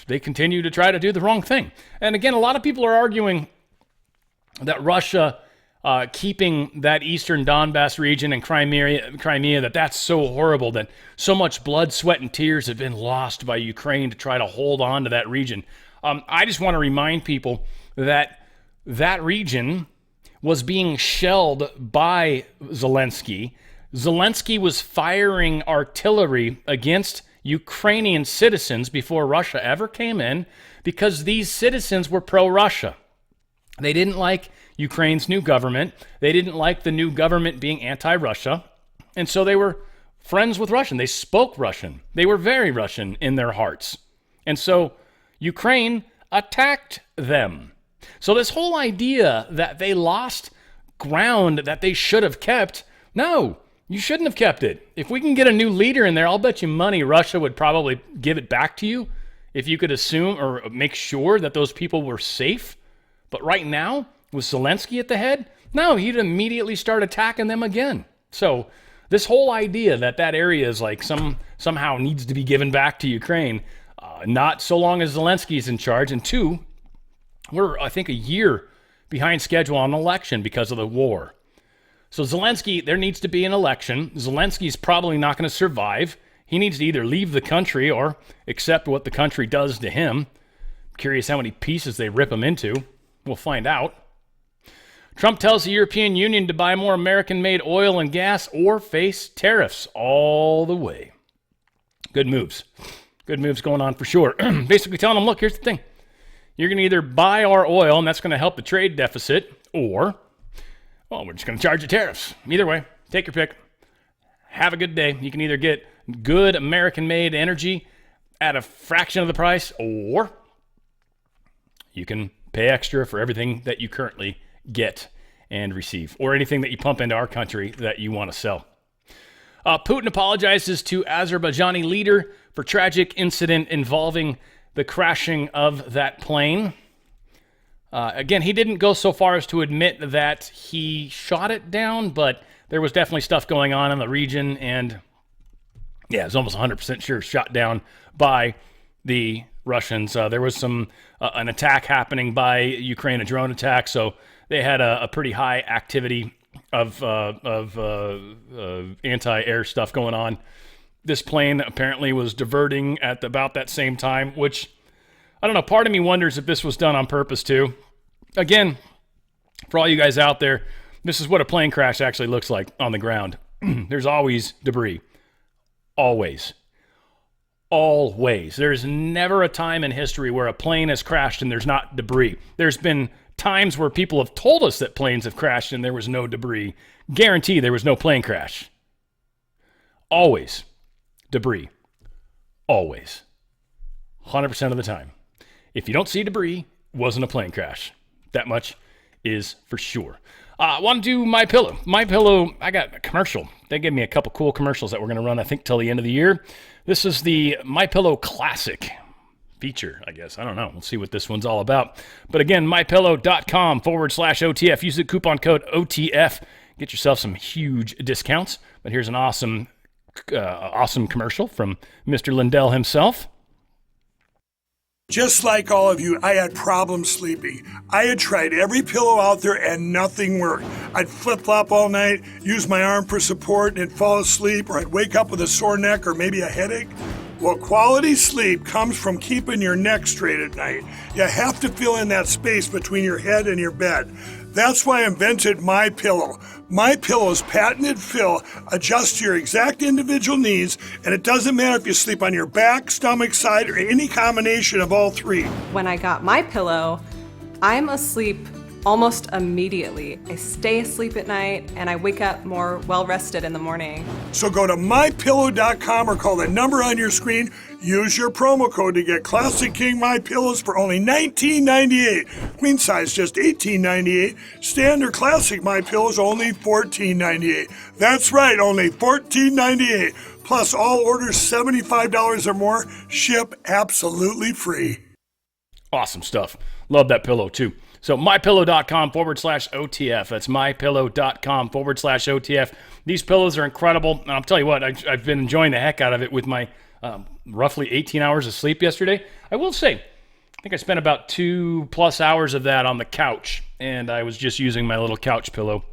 [SPEAKER 1] they continue to try to do the wrong thing. And again, a lot of people are arguing that Russia keeping that eastern Donbass region and Crimea, that's so horrible, that so much blood, sweat, and tears have been lost by Ukraine to try to hold on to that region. I just want to remind people that that region was being shelled by Zelensky. Zelensky was firing artillery against Ukrainian citizens before Russia ever came in because these citizens were pro-Russia. They didn't like Ukraine's new government. They didn't like the new government being anti-Russia. And so they were friends with Russian. They spoke Russian. They were very Russian in their hearts. And so Ukraine attacked them. So this whole idea that they lost ground that they should have kept, no, you shouldn't have kept it. If we can get a new leader in there, I'll bet you money Russia would probably give it back to you if you could assume or make sure that those people were safe. But right now, with Zelensky at the head, no, he'd immediately start attacking them again. So this whole idea that that area is like somehow needs to be given back to Ukraine, not so long as Zelensky's in charge. And two, we're, I think, a year behind schedule on an election because of the war. So Zelensky, there needs to be an election. Zelensky's probably not going to survive. He needs to either leave the country or accept what the country does to him. I'm curious how many pieces they rip him into. We'll find out. Trump tells the European Union to buy more American-made oil and gas or face tariffs all the way. Good moves. Good moves going on for sure. Basically telling them, look, here's the thing. You're going to either buy our oil, and that's going to help the trade deficit, or, well, we're just going to charge you tariffs. Either way, take your pick. Have a good day. You can either get good American-made energy at a fraction of the price, or you can pay extra for everything that you currently get and receive, or anything that you pump into our country that you want to sell. Putin apologizes to Azerbaijani leader for tragic incident involving the crashing of that plane. Again, he didn't go so far as to admit that he shot it down, but there was definitely stuff going on in the region, and yeah, it's almost 100% sure shot down by the Russians. There was an attack happening by Ukraine, a drone attack, so they had a pretty high activity of anti-air stuff going on. This plane apparently was diverting at about that same time, which, I don't know, part of me wonders if this was done on purpose too. Again, for all you guys out there, this is what a plane crash actually looks like on the ground. There's always debris. Always. Always. There's never a time in history where a plane has crashed and there's not debris. There's been times where people have told us that planes have crashed and there was no debris. Guarantee there was no plane crash. Always. Debris. Always. 100% of the time. If you don't see debris, it wasn't a plane crash. That much is for sure. I want to do MyPillow. MyPillow, I got a commercial. They gave me a couple cool commercials that we're going to run, I think, till the end of the year. This is the MyPillow Classic feature, I guess. I don't know. We'll see what this one's all about. But again, mypillow.com/OTF. Use the coupon code OTF. Get yourself some huge discounts. But here's an awesome commercial from Mr. Lindell himself.
[SPEAKER 8] Just like all of you, I had problems sleeping. I had tried every pillow out there and nothing worked. I'd flip-flop all night, use my arm for support, and fall asleep, or I'd wake up with a sore neck or maybe a headache. Well, quality sleep comes from keeping your neck straight at night. You have to fill in that space between your head and your bed. That's why I invented My Pillow. My Pillow's patented fill adjusts to your exact individual needs, and it doesn't matter if you sleep on your back, stomach, side, or any combination of all three.
[SPEAKER 9] When I got My Pillow, I'm asleep almost immediately. I stay asleep at night and I wake up more well-rested in the morning.
[SPEAKER 8] So go to mypillow.com or call the number on your screen. Use your promo code to get Classic King My Pillows for only $19.98. Queen size just $18.98. Standard Classic My Pillows only $14.98. That's right, only $14.98. Plus all orders $75 or more ship absolutely free.
[SPEAKER 1] Awesome stuff. Love that pillow too. So mypillow.com/OTF. That's mypillow.com/OTF. These pillows are incredible. And I'll tell you what, I've been enjoying the heck out of it with my roughly 18 hours of sleep yesterday. I will say, I think I spent about 2+ hours of that on the couch. And I was just using my little couch pillow.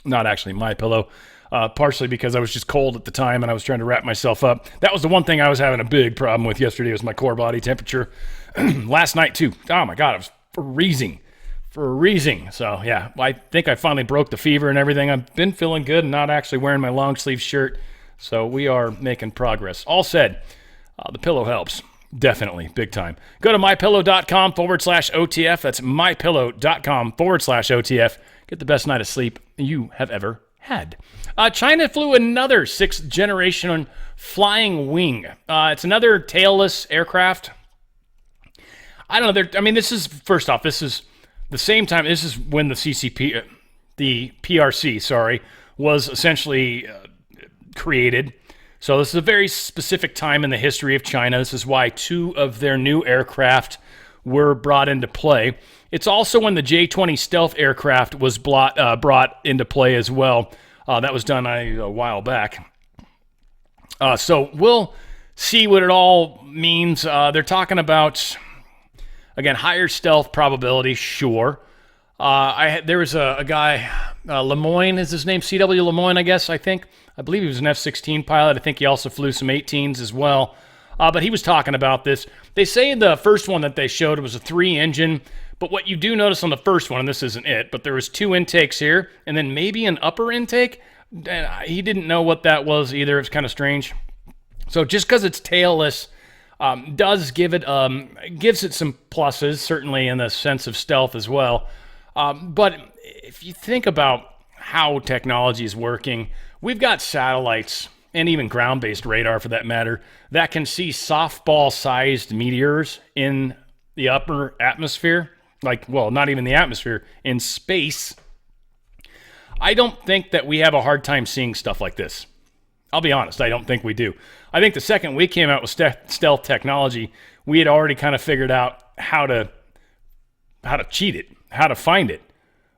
[SPEAKER 1] Not actually my pillow. Partially because I was just cold at the time and I was trying to wrap myself up. That was the one thing I was having a big problem with yesterday was my core body temperature. Last night too. Oh my God, I was freezing. So yeah, I think I finally broke the fever and everything. I've been feeling good and not actually wearing my long sleeve shirt. So we are making progress. All said, the pillow helps. Definitely, big time. Go to mypillow.com/OTF. That's mypillow.com/OTF. Get the best night of sleep you have ever had. China flew another 6th generation flying wing. It's another tailless aircraft. I don't know. This is, first off, this is the same time. This is when the PRC, was essentially created. So this is a very specific time in the history of China. This is why 2 of their new aircraft were brought into play. It's also when the J-20 stealth aircraft was brought into play as well. That was done a while back. So we'll see what it all means. They're talking about, again, higher stealth probability, sure. There was a guy, Lemoyne is his name, C.W. Lemoyne, I believe he was an F-16 pilot. I think he also flew some 18s as well. But he was talking about this. They say the first one that they showed was a 3-engine. But what you do notice on the first one, and this isn't it, but there was 2 intakes here, and then maybe an upper intake. He didn't know what that was either. It's kind of strange. So just because it's tailless does gives it some pluses, certainly in the sense of stealth as well. But if you think about how technology is working, we've got satellites and even ground-based radar, for that matter, that can see softball-sized meteors in the upper atmosphere. Not even the atmosphere, in space. I don't think that we have a hard time seeing stuff like this. I'll be honest, I don't think we do. I think the second we came out with stealth technology, we had already kind of figured out how to cheat it, how to find it,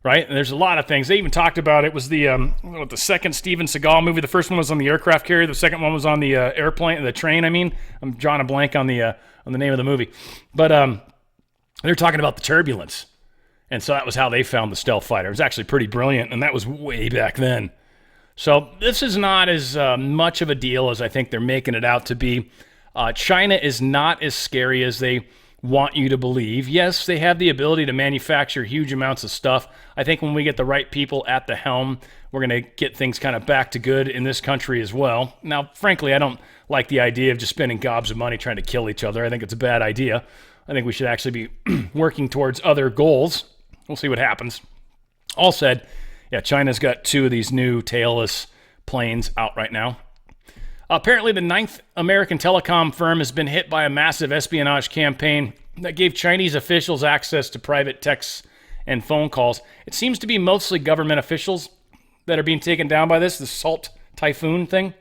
[SPEAKER 1] right? And there's a lot of things. They even talked about it was the second Steven Seagal movie. The first one was on the aircraft carrier. The second one was on the the train. I'm drawing a blank on the name of the movie, but they're talking about the turbulence. And so that was how they found the stealth fighter. It was actually pretty brilliant, and that was way back then. So this is not as much of a deal as I think they're making it out to be. China is not as scary as they want you to believe. Yes, they have the ability to manufacture huge amounts of stuff. I think when we get the right people at the helm, we're going to get things kind of back to good in this country as well. Now, frankly, I don't like the idea of just spending gobs of money trying to kill each other. I think it's a bad idea. I think we should actually be working towards other goals. We'll see what happens. All said, yeah, China's got 2 of these new tailless planes out right now. Apparently, the 9th American telecom firm has been hit by a massive espionage campaign that gave Chinese officials access to private texts and phone calls. It seems to be mostly government officials that are being taken down by this, the salt typhoon thing.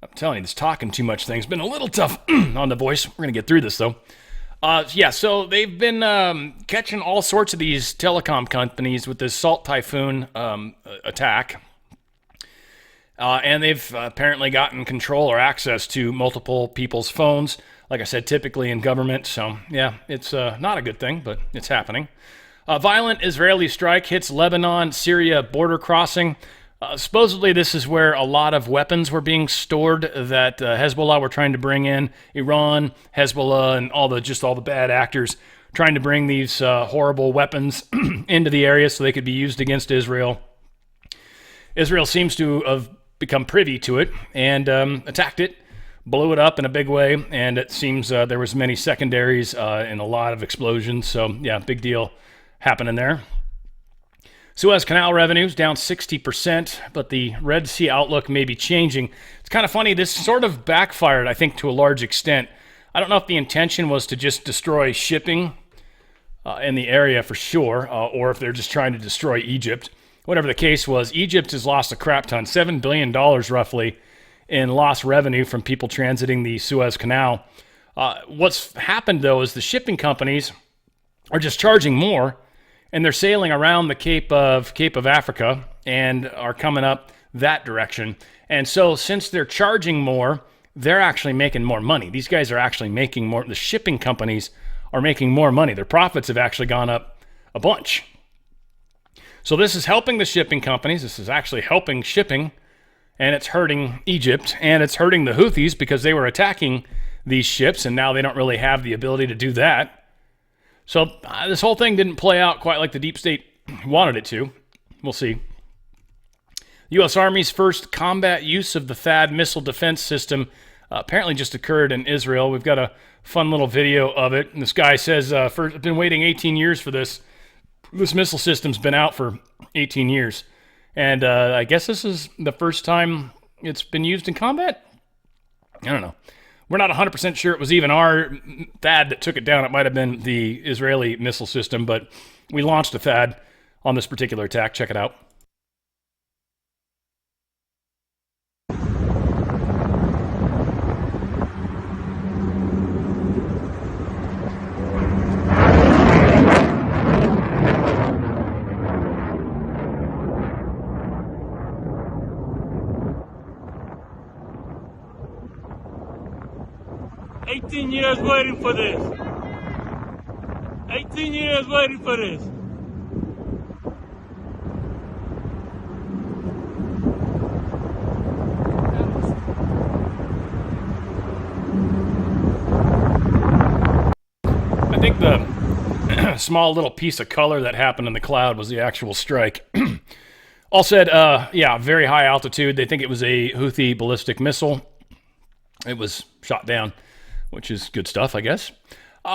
[SPEAKER 1] I'm telling you, this talking too much thing's been a little tough on the voice. We're going to get through this, though. So they've been catching all sorts of these telecom companies with this salt typhoon attack. And they've apparently gotten control or access to multiple people's phones. Like I said, typically in government. So, yeah, it's not a good thing, but it's happening. Violent Israeli strike hits Lebanon-Syria border crossing. Supposedly, this is where a lot of weapons were being stored that Hezbollah were trying to bring in. Iran, Hezbollah, and all the bad actors trying to bring these horrible weapons into the area so they could be used against Israel. Israel seems to have become privy to it and attacked it, blew it up in a big way, and it seems there was many secondaries and a lot of explosions. So, yeah, big deal happening there. Suez Canal revenues down 60%, but the Red Sea outlook may be changing. It's kind of funny. This sort of backfired, I think, to a large extent. I don't know if the intention was to just destroy shipping in the area for sure, or if they're just trying to destroy Egypt. Whatever the case was, Egypt has lost a crap ton, $7 billion roughly, in lost revenue from people transiting the Suez Canal. What's happened, though, is the shipping companies are just charging more, and they're sailing around the Cape of Africa and are coming up that direction. And so since they're charging more, they're actually making more money. These guys are actually making more. The shipping companies are making more money. Their profits have actually gone up a bunch. So this is helping the shipping companies. This is actually helping shipping, and it's hurting Egypt, and it's hurting the Houthis because they were attacking these ships, and now they don't really have the ability to do that. So this whole thing didn't play out quite like the deep state wanted it to. We'll see. The U.S. Army's first combat use of the THAAD missile defense system apparently just occurred in Israel. We've got a fun little video of it. And this guy says, I've been waiting 18 years for this. This missile system's been out for 18 years. And I guess this is the first time it's been used in combat? I don't know. We're not 100% sure it was even our THAAD that took it down. It might have been the Israeli missile system, but we launched a THAAD on this particular attack. Check it out.
[SPEAKER 6] Years waiting for this. 18 years waiting for this.
[SPEAKER 1] I think the small little piece of color that happened in the cloud was the actual strike. All said, very high altitude. They think it was a Houthi ballistic missile. It was shot down, which is good stuff, I guess.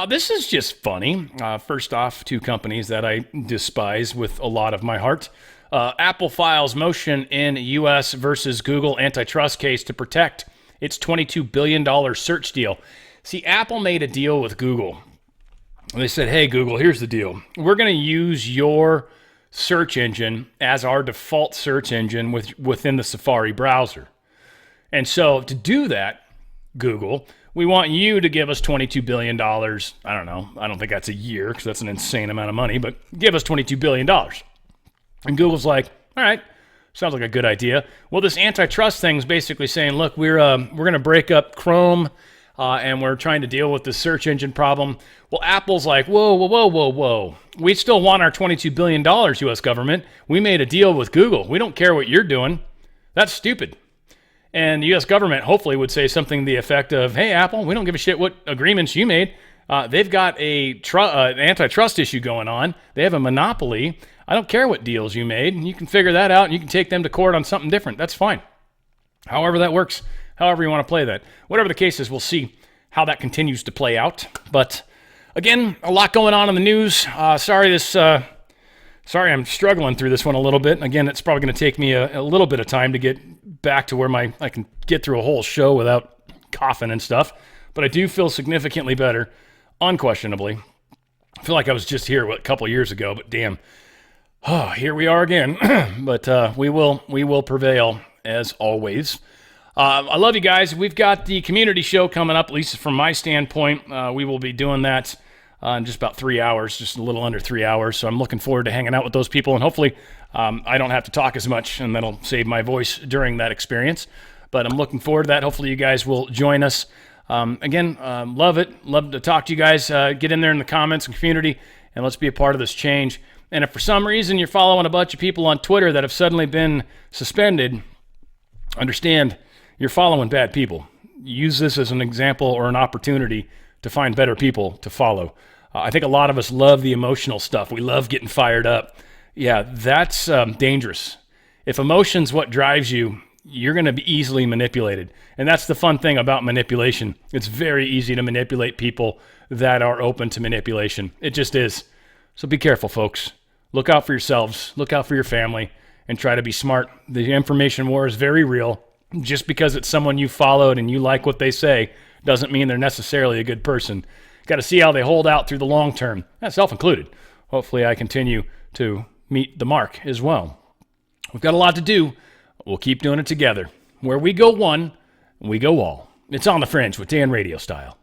[SPEAKER 1] This is just funny. First off, two companies that I despise with a lot of my heart. Apple files motion in U.S. versus Google antitrust case to protect its $22 billion search deal. See, Apple made a deal with Google. They said, hey, Google, here's the deal. We're going to use your search engine as our default search engine within the Safari browser. And so to do that, Google, we want you to give us $22 billion. I don't know. I don't think that's a year because that's an insane amount of money, but give us $22 billion. And Google's like, all right, sounds like a good idea. Well, this antitrust thing is basically saying, look, we're going to break up Chrome and we're trying to deal with the search engine problem. Well, Apple's like, whoa. We still want our $22 billion, U.S. government. We made a deal with Google. We don't care what you're doing. That's stupid. And the U.S. government hopefully would say something to the effect of, hey, Apple, we don't give a shit what agreements you made. They've got an antitrust issue going on. They have a monopoly. I don't care what deals you made. You can figure that out, and you can take them to court on something different. That's fine. However that works, however you want to play that. Whatever the case is, we'll see how that continues to play out. But, again, a lot going on in the news. Sorry, I'm struggling through this one a little bit. Again, it's probably going to take me a little bit of time to get back to where I can get through a whole show without coughing and stuff. But I do feel significantly better, unquestionably. I feel like I was just here a couple of years ago, but damn, here we are again. But we will prevail as always. I love you guys. We've got the community show coming up, at least from my standpoint. We will be doing that in just about 3 hours, just a little under 3 hours. So I'm looking forward to hanging out with those people, and hopefully I don't have to talk as much, and that'll save my voice during that experience. But I'm looking forward to that. Hopefully you guys will join us. Again, love it. Love to talk to you guys. Get in there in the comments and community, and let's be a part of this change. And if for some reason you're following a bunch of people on Twitter that have suddenly been suspended, understand you're following bad people. Use this as an example or an opportunity to find better people to follow. I think a lot of us love the emotional stuff. We love getting fired up. Yeah, that's dangerous. If emotion's what drives you, you're going to be easily manipulated. And that's the fun thing about manipulation. It's very easy to manipulate people that are open to manipulation. It just is. So be careful, folks. Look out for yourselves. Look out for your family. And try to be smart. The information war is very real. Just because it's someone you followed and you like what they say doesn't mean they're necessarily a good person. Got to see how they hold out through the long term. That's self-included. Hopefully I continue to meet the mark as well. We've got a lot to do. We'll keep doing it together. Where we go one, we go all. It's On the Fringe with Dan Radio Style.